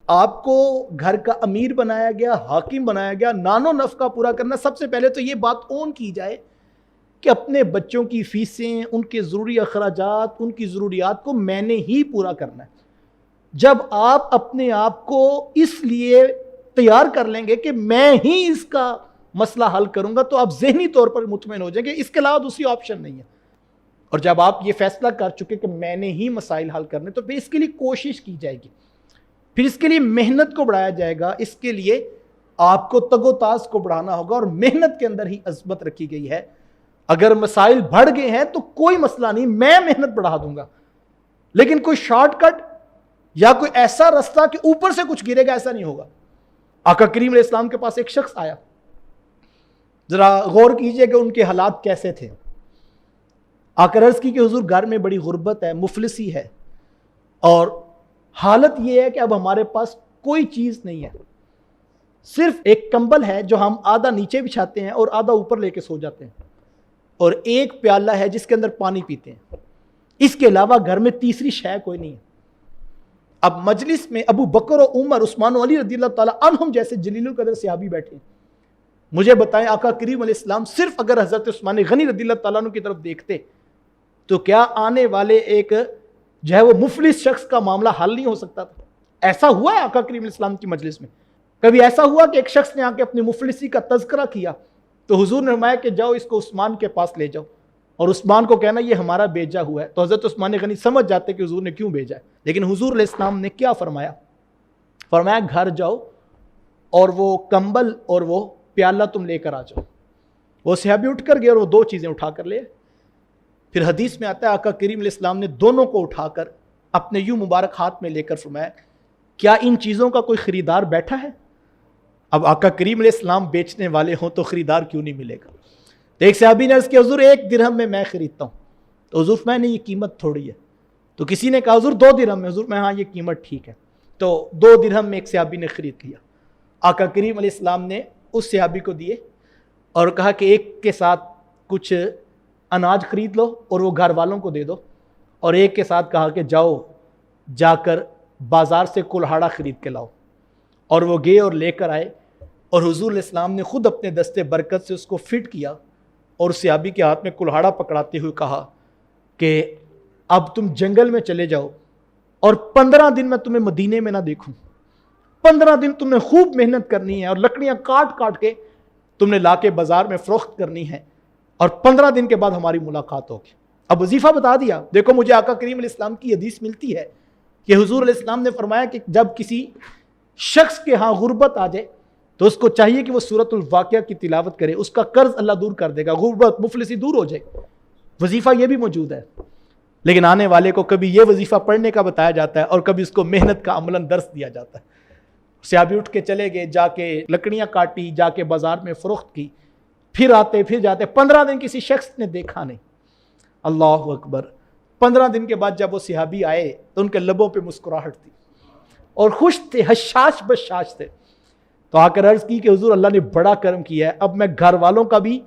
آپ کو گھر کا امیر بنایا گیا، حاکم بنایا گیا، نان و نفقہ پورا کرنا. سب سے پہلے تو یہ بات اون کی جائے کہ اپنے بچوں کی فیسیں، ان کے ضروری اخراجات، ان کی ضروریات کو میں نے ہی پورا کرنا ہے. جب آپ اپنے آپ کو اس لیے تیار کر لیں گے کہ میں ہی اس کا مسئلہ حل کروں گا، تو آپ ذہنی طور پر مطمئن ہو جائیں گے اس کے علاوہ دوسری آپشن نہیں ہے. اور جب آپ یہ فیصلہ کر چکے کہ میں نے ہی مسائل حل کرنے، تو پھر اس کے لیے کوشش کی جائے گی، پھر اس کے لیے محنت کو بڑھایا جائے گا. اس کے لیے آپ کو تگ و تاز کو بڑھانا ہوگا، اور محنت کے اندر ہی عظمت رکھی گئی ہے. اگر مسائل بڑھ گئے ہیں تو کوئی مسئلہ نہیں، میں محنت بڑھا دوں گا، لیکن کوئی شارٹ کٹ یا کوئی ایسا رستہ کہ اوپر سے کچھ گرے گا، ایسا نہیں ہوگا. آقا کریم علیہ السلام کے پاس ایک شخص آیا، ذرا غور کیجئے کہ ان کے حالات کیسے تھے. آقا عرض کی کہ حضور گھر میں بڑی غربت ہے، مفلسی ہے، اور حالت یہ ہے کہ اب ہمارے پاس کوئی چیز نہیں ہے، صرف ایک کمبل ہے جو ہم آدھا نیچے بچھاتے ہیں اور آدھا اوپر لے کے سو جاتے ہیں، اور ایک پیالہ ہے جس کے اندر پانی پیتے ہیں. اس کے علاوہ گھر میں تیسری شے کوئی نہیں ہے. اب مجلس میں ابو بکر و عمر، عثمان و علی رضی اللہ تعالیٰ عنہم جیسے جلیل القدر صحابی بیٹھے ہیں. مجھے بتائیں آقا کریم علیہ السلام صرف اگر حضرت عثمان غنی رضی اللہ تعالیٰ عنہ کی طرف دیکھتے تو کیا آنے والے ایک جو ہے وہ مفلس شخص کا معاملہ حل نہیں ہو سکتا تھا؟ ایسا ہوا ہے آقا کریم علیہ السلام کی مجلس میں؟ کبھی ایسا ہوا کہ ایک شخص نے آ کے اپنی مفلسی کا تذکرہ کیا تو حضور نے فرمایا کہ جاؤ اس کو عثمان کے پاس لے جاؤ، اور عثمان کو کہنا یہ ہمارا بھیجا ہوا ہے؟ تو حضرت عثمان غنی سمجھ جاتے کہ حضور نے کیوں بھیجا ہے. لیکن حضور علیہ السلام نے کیا فرمایا؟ فرمایا گھر جاؤ اور وہ کمبل اور وہ پیالہ تم لے کر آ جاؤ. وہ صحابی اٹھ کر گئے اور وہ دو چیزیں اٹھا کر لے. پھر حدیث میں آتا ہے آقا کریم علیہ السلام نے دونوں کو اٹھا کر اپنے یوں مبارک ہاتھ میں لے کر فرمایا کیا ان چیزوں کا کوئی خریدار بیٹھا ہے؟ اب آقا کریم علیہ السلام بیچنے والے ہوں تو خریدار کیوں نہیں ملے گا؟ تو ایک صحابی نے عرض کیا حضور 1 درہم میں خریدتا ہوں. تو حضور میں نے یہ قیمت تھوڑی ہے. تو کسی نے کہا حضور 2 درہم میں. حضور میں ہاں یہ قیمت ٹھیک ہے. تو 2 درہم میں ایک صحابی نے خرید لیا. آقا کریم علیہ السلام نے اس صحابی کو دیے اور کہا کہ ایک کے ساتھ کچھ اناج خرید لو اور وہ گھر والوں کو دے دو، اور ایک کے ساتھ کہا کہ جاؤ جا کر بازار سے کلہاڑا خرید کے لاؤ. اور وہ گئے اور لے کر آئے، اور حضور علیہ السلام نے خود اپنے دستے برکت سے اس کو فٹ کیا اور صحابی کے ہاتھ میں کلہاڑا پکڑاتے ہوئے کہا کہ اب تم جنگل میں چلے جاؤ اور 15 دن میں تمہیں مدینے میں نہ دیکھوں. 15 دن تم نے خوب محنت کرنی ہے اور لکڑیاں کاٹ کاٹ کے تم نے لا کے بازار میں فروخت کرنی ہے، اور 15 دن کے بعد ہماری ملاقات ہوگی. اب وظیفہ بتا دیا. دیکھو مجھے آقا کریم علیہ السلام کی حدیث ملتی ہے کہ حضور علیہ السلام نے فرمایا کہ جب کسی شخص کے ہاں غربت آ جائے تو اس کو چاہیے کہ وہ سورۃ الواقعہ کی تلاوت کرے، اس کا قرض اللہ دور کر دے گا، غربت مفلسی دور ہو جائے. وظیفہ یہ بھی موجود ہے، لیکن آنے والے کو کبھی یہ وظیفہ پڑھنے کا بتایا جاتا ہے اور کبھی اس کو محنت کا عملاً درس دیا جاتا ہے. صحابی اٹھ کے چلے گئے، جا کے لکڑیاں کاٹی، جا کے بازار میں فروخت کی، پھر آتے پھر جاتے. 15 دن کسی شخص نے دیکھا نہیں. اللہ اکبر. 15 دن کے بعد جب وہ صحابی آئے تو ان کے لبوں پہ مسکراہٹ تھی اور خوش تھے، حشاش بشاش تھے. تو آ کر عرض کی کہ حضور اللہ نے بڑا کرم کیا ہے، اب میں گھر والوں کا بھی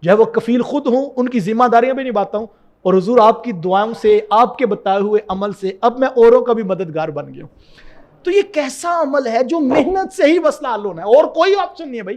جو ہے وہ کفیل خود ہوں، ان کی ذمہ داریاں بھی نبھاتا ہوں، اور حضور آپ کی دعاؤں سے، آپ کے بتائے ہوئے عمل سے اب میں اوروں کا بھی مددگار بن گیا ہوں. تو یہ کیسا عمل ہے جو محنت سے ہی مسئلہ حل ہونا ہے، اور کوئی آپشن نہیں ہے بھائی.